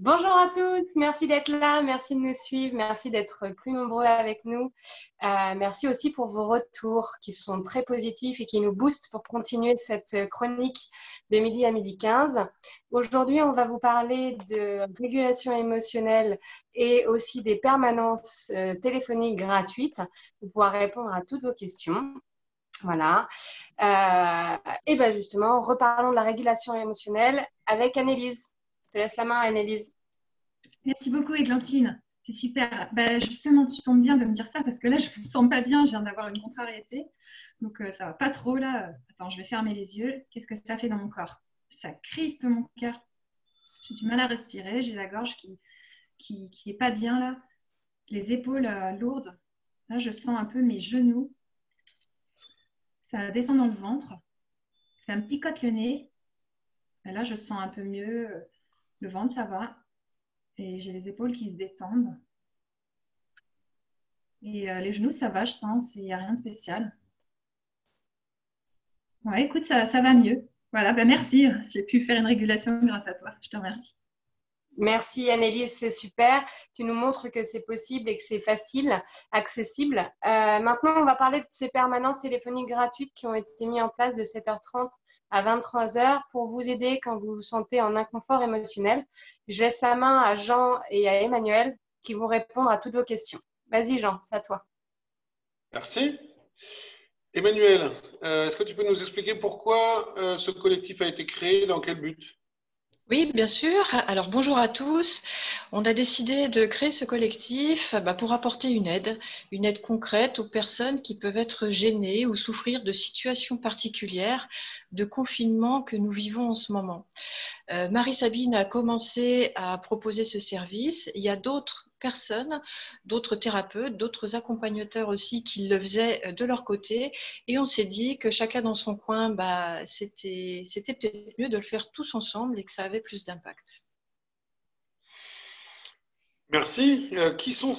Bonjour à tous, merci d'être là, merci de nous suivre, merci d'être plus nombreux avec nous. Merci aussi pour vos retours qui sont très positifs et qui nous boostent pour continuer cette chronique de midi à midi 15. Aujourd'hui, on va vous parler de régulation émotionnelle et aussi des permanences téléphoniques gratuites pour pouvoir répondre à toutes vos questions. Voilà. Et bien justement, reparlons de la régulation émotionnelle avec Annelise. Je te laisse la main, Annelise. Merci beaucoup, Églantine. C'est super. Justement, tu tombes bien de me dire ça parce que là, je ne me sens pas bien. Je viens d'avoir une contrariété. Donc, ça ne va pas trop là. Attends, je vais fermer les yeux. Qu'est-ce que ça fait dans mon corps? Ça crispe mon cœur. J'ai du mal à respirer. J'ai la gorge qui est pas bien là. Les épaules lourdes. Là, je sens un peu mes genoux. Ça descend dans le ventre. Ça me picote le nez. Là, je sens un peu mieux. Le ventre, ça va. Et j'ai les épaules qui se détendent. Et les genoux, ça va, je sens, il n'y a rien de spécial. Ouais, écoute, ça va mieux. Voilà, merci. J'ai pu faire une régulation grâce à toi. Je te remercie. Merci Annelise, c'est super. Tu nous montres que c'est possible et que c'est facile, accessible. Maintenant, on va parler de ces permanences téléphoniques gratuites qui ont été mises en place de 7h30 à 23h pour vous aider quand vous vous sentez en inconfort émotionnel. Je laisse la main à Jean et à Emmanuel qui vont répondre à toutes vos questions. Vas-y Jean, c'est à toi. Merci. Emmanuel, est-ce que tu peux nous expliquer pourquoi ce collectif a été créé, dans quel but? Oui, bien sûr. Alors, bonjour à tous. On a décidé de créer ce collectif pour apporter une aide concrète aux personnes qui peuvent être gênées ou souffrir de situations particulières de confinement que nous vivons en ce moment. Marie-Sabine a commencé à proposer ce service. Il y a d'autres personnes, d'autres thérapeutes, d'autres accompagnateurs aussi qui le faisaient de leur côté. Et on s'est dit que chacun dans son coin, c'était peut-être mieux de le faire tous ensemble et que ça avait plus d'impact. Merci. Qui sont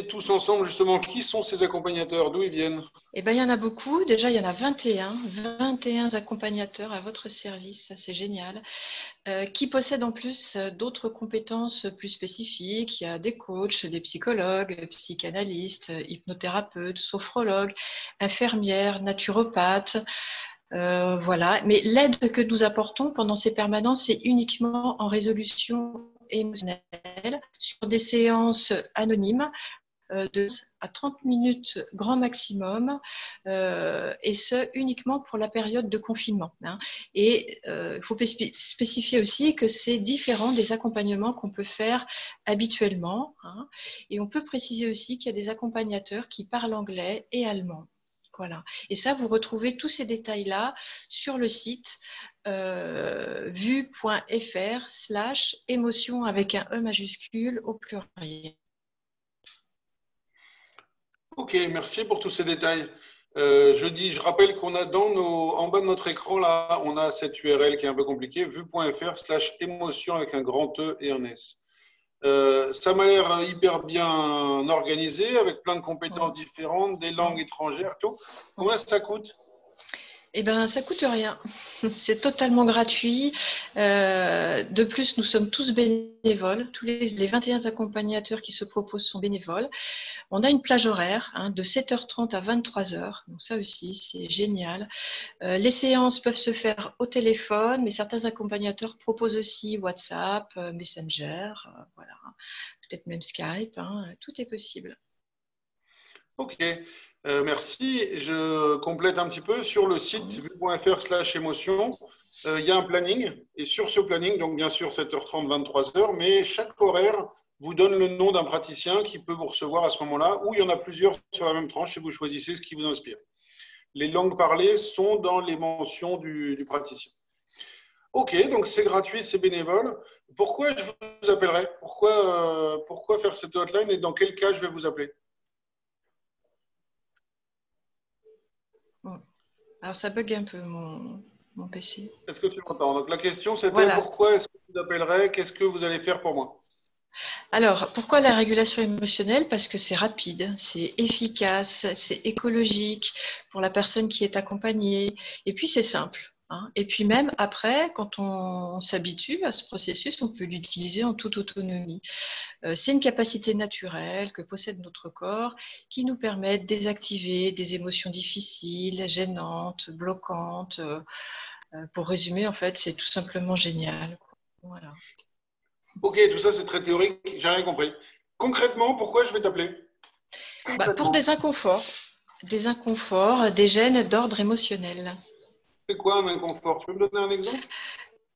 tous ensemble, justement, qui sont ces accompagnateurs? D'où ils viennent? Eh bien, il y en a beaucoup. Déjà, il y en a 21 accompagnateurs à votre service. Ça, c'est génial. Qui possèdent en plus d'autres compétences plus spécifiques. Il y a des coachs, des psychologues, psychanalystes, hypnothérapeutes, sophrologues, infirmières, naturopathes. Voilà. Mais l'aide que nous apportons pendant ces permanences, c'est uniquement en résolution émotionnelle sur des séances anonymes de 30 minutes grand maximum, et ce uniquement pour la période de confinement. Et il faut spécifier aussi que c'est différent des accompagnements qu'on peut faire habituellement. Et on peut préciser aussi qu'il y a des accompagnateurs qui parlent anglais et allemand. Voilà. Et ça, vous retrouvez tous ces détails-là sur le site vu.fr/émotion avec un E majuscule au pluriel. Ok, merci pour tous ces détails. Je rappelle qu'on a en bas de notre écran, là, on a cette URL qui est un peu compliquée, vu.fr/émotion avec un grand E et un S. Ça m'a l'air hyper bien organisé, avec plein de compétences différentes, des langues étrangères, tout. Combien ça coûte? Eh bien, ça coûte rien. C'est totalement gratuit. De plus, nous sommes tous bénévoles. Tous les 21 accompagnateurs qui se proposent sont bénévoles. On a une plage horaire de 7h30 à 23h. Donc ça aussi, c'est génial. Les séances peuvent se faire au téléphone, mais certains accompagnateurs proposent aussi WhatsApp, Messenger, voilà. Peut-être même Skype. Tout est possible. Ok, merci. Je complète un petit peu. Sur le site vu.fr/émotion, il y a un planning. Et sur ce planning, donc bien sûr 7h30, 23h, mais chaque horaire vous donne le nom d'un praticien qui peut vous recevoir à ce moment-là, ou il y en a plusieurs sur la même tranche et vous choisissez ce qui vous inspire. Les langues parlées sont dans les mentions du praticien. Ok, donc c'est gratuit, c'est bénévole. Pourquoi je vous appellerai? Pourquoi faire cette hotline et dans quel cas je vais vous appeler? Alors, ça bug un peu mon PC. Est-ce que tu m'entends? Donc la question c'était Voilà. pourquoi est-ce que je vous appellerai? Qu'est-ce que vous allez faire pour moi? Alors, pourquoi la régulation émotionnelle? Parce que c'est rapide, c'est efficace, c'est écologique pour la personne qui est accompagnée, et puis c'est simple. hein. Et puis même après, quand on s'habitue à ce processus, on peut l'utiliser en toute autonomie. C'est une capacité naturelle que possède notre corps qui nous permet de désactiver des émotions difficiles, gênantes, bloquantes. Pour résumer, en fait, c'est tout simplement génial. Voilà. Ok, tout ça c'est très théorique, j'ai rien compris. Concrètement, pourquoi je vais t'appeler? Pour des inconforts, des gènes d'ordre émotionnel. C'est quoi un inconfort? Tu peux me donner un exemple?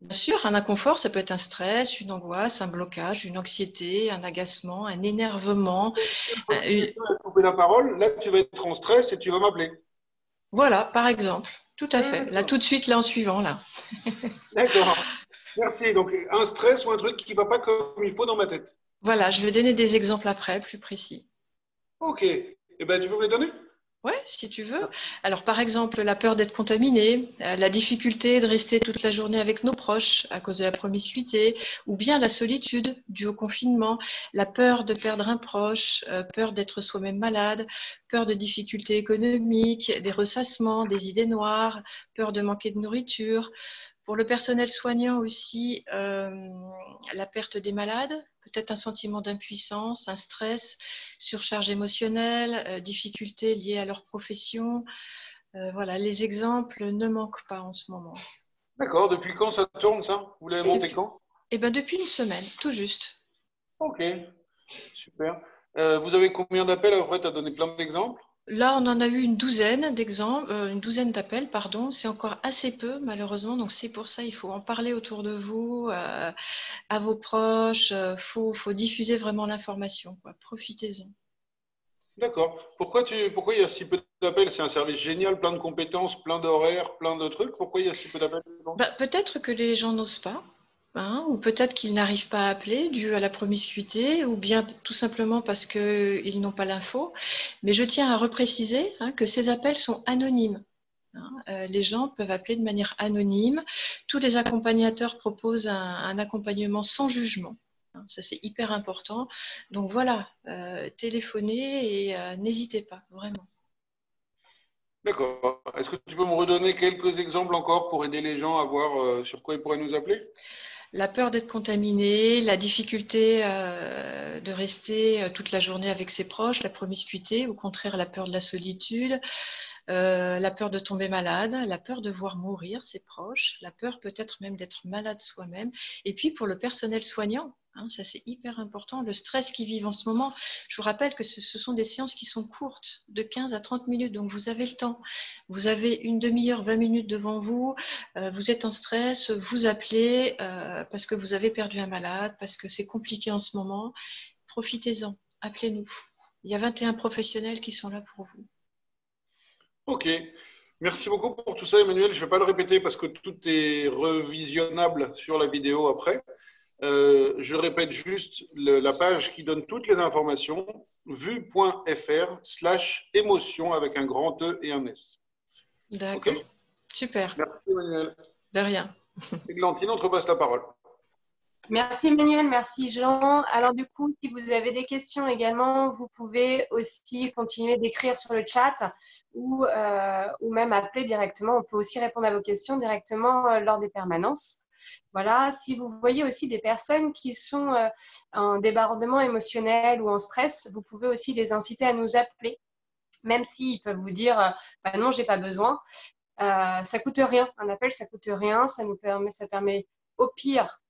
Bien sûr, un inconfort, ça peut être un stress, une angoisse, un blocage, une anxiété, un agacement, un énervement. Pose une question et couper la parole. Là, tu vas être en stress et tu vas m'appeler. Voilà, par exemple. Tout à fait. Là, D'accord. tout de suite, là, en suivant, là. D'accord. Merci. Donc, un stress ou un truc qui ne va pas comme il faut dans ma tête. Voilà, je vais donner des exemples après, plus précis. Ok. Eh ben, tu peux me les donner? Ouais, si tu veux. Merci. Alors, par exemple, la peur d'être contaminé, la difficulté de rester toute la journée avec nos proches à cause de la promiscuité, ou bien la solitude due au confinement, la peur de perdre un proche, peur d'être soi-même malade, peur de difficultés économiques, des ressassements, des idées noires, peur de manquer de nourriture. Pour le personnel soignant aussi, la perte des malades, peut-être un sentiment d'impuissance, un stress, surcharge émotionnelle, difficultés liées à leur profession. Voilà, les exemples ne manquent pas en ce moment. D'accord. Depuis quand ça tourne, ça? Vous l'avez monté quand? Depuis une semaine, tout juste. Ok. Super. Vous avez combien d'appels? Après, tu as donné plein d'exemples. Là, on en a eu une douzaine d'exemples, une douzaine d'appels, pardon. C'est encore assez peu, malheureusement. Donc, c'est pour ça il faut en parler autour de vous, à vos proches. Faut diffuser vraiment l'information, quoi. Profitez-en. D'accord. Pourquoi il y a si peu d'appels? C'est un service génial, plein de compétences, plein d'horaires, plein de trucs. Pourquoi il y a si peu d'appels, tu penses? Peut-être que les gens n'osent pas, hein, ou peut-être qu'ils n'arrivent pas à appeler dû à la promiscuité, ou bien tout simplement parce qu'ils n'ont pas l'info. Mais je tiens à repréciser, hein, que ces appels sont anonymes, hein. Les gens peuvent appeler de manière anonyme. Tous les accompagnateurs proposent un accompagnement sans jugement, hein. Ça, c'est hyper important. Donc voilà, téléphonez et n'hésitez pas, vraiment. D'accord. Est-ce que tu peux me redonner quelques exemples encore pour aider les gens à voir sur quoi ils pourraient nous appeler? La peur d'être contaminé, la difficulté de rester toute la journée avec ses proches, la promiscuité, au contraire la peur de la solitude, la peur de tomber malade, la peur de voir mourir ses proches, la peur peut-être même d'être malade soi-même. Et puis pour le personnel soignant, hein, ça c'est hyper important, le stress qu'ils vivent en ce moment. Je vous rappelle que ce sont des séances qui sont courtes, de 15 à 30 minutes, donc vous avez le temps. Vous avez une demi-heure, 20 minutes devant vous, vous êtes en stress, vous appelez parce que vous avez perdu un malade, parce que c'est compliqué en ce moment. Profitez-en, appelez-nous. Il y a 21 professionnels qui sont là pour vous. Ok. Merci beaucoup pour tout ça, Emmanuel. Je ne vais pas le répéter parce que tout est revisionnable sur la vidéo après. Je répète juste la page qui donne toutes les informations, vue.fr/émotion avec un grand E et un S. D'accord. Ok? Super. Merci, Emmanuel. De rien. Églantine, on te passe la parole. Merci Emmanuel, merci Jean. Alors du coup, si vous avez des questions également, vous pouvez aussi continuer d'écrire sur le chat ou même appeler directement. On peut aussi répondre à vos questions directement lors des permanences. Voilà, si vous voyez aussi des personnes qui sont en débordement émotionnel ou en stress, vous pouvez aussi les inciter à nous appeler, même s'ils peuvent vous dire bah non, j'ai pas besoin. Ça coûte rien, un appel, ça coûte rien, ça permet au pire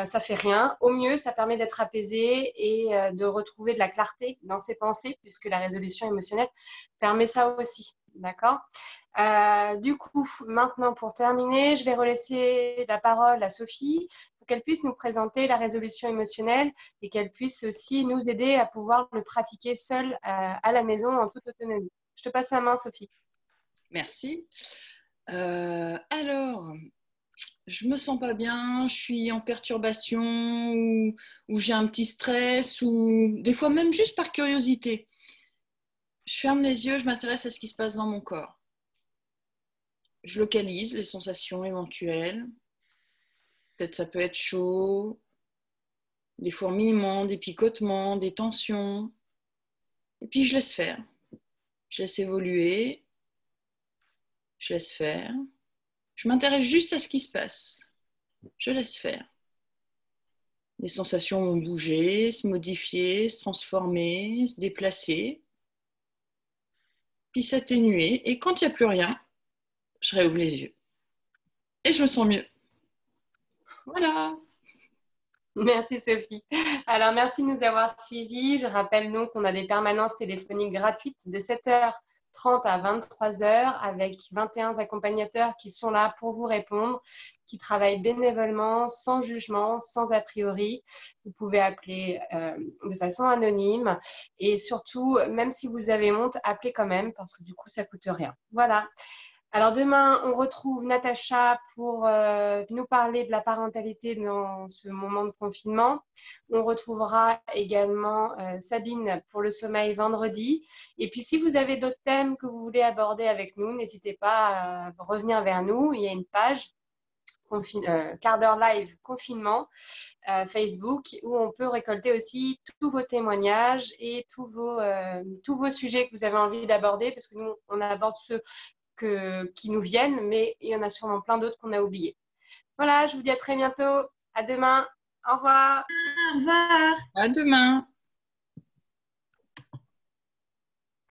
ça fait rien. Au mieux, ça permet d'être apaisé et de retrouver de la clarté dans ses pensées, puisque la résolution émotionnelle permet ça aussi. D'accord? Du coup, maintenant, pour terminer, je vais relaisser la parole à Sophie pour qu'elle puisse nous présenter la résolution émotionnelle et qu'elle puisse aussi nous aider à pouvoir le pratiquer seule à la maison en toute autonomie. Je te passe la main, Sophie. Merci. Alors, je me sens pas bien, je suis en perturbation ou j'ai un petit stress ou des fois même juste par curiosité. Je ferme les yeux, je m'intéresse à ce qui se passe dans mon corps. Je localise les sensations éventuelles. Peut-être ça peut être chaud, des fourmillements, des picotements, des tensions. Et puis je laisse faire. Je laisse évoluer. Je laisse faire. Je m'intéresse juste à ce qui se passe. Je laisse faire. Les sensations vont bouger, se modifier, se transformer, se déplacer, puis s'atténuer. Et quand il n'y a plus rien, je réouvre les yeux. Et je me sens mieux. Voilà. Merci Sophie. Alors merci de nous avoir suivis. Je rappelle donc qu'on a des permanences téléphoniques gratuites de 7h30 à 23h avec 21 accompagnateurs qui sont là pour vous répondre, qui travaillent bénévolement, sans jugement, sans a priori. Vous pouvez appeler de façon anonyme et surtout, même si vous avez honte, appelez quand même parce que du coup, ça ne coûte rien. Voilà. Alors demain, on retrouve Natacha pour nous parler de la parentalité dans ce moment de confinement. On retrouvera également Sabine pour le sommeil vendredi. Et puis si vous avez d'autres thèmes que vous voulez aborder avec nous, n'hésitez pas à revenir vers nous. Il y a une page quart d'heure live confinement Facebook où on peut récolter aussi tous vos témoignages et tous vos sujets que vous avez envie d'aborder parce que nous, on aborde ceux qui nous viennent, mais il y en a sûrement plein d'autres qu'on a oubliés. Voilà, je vous dis à très bientôt. À demain. Au revoir. Au revoir. À demain.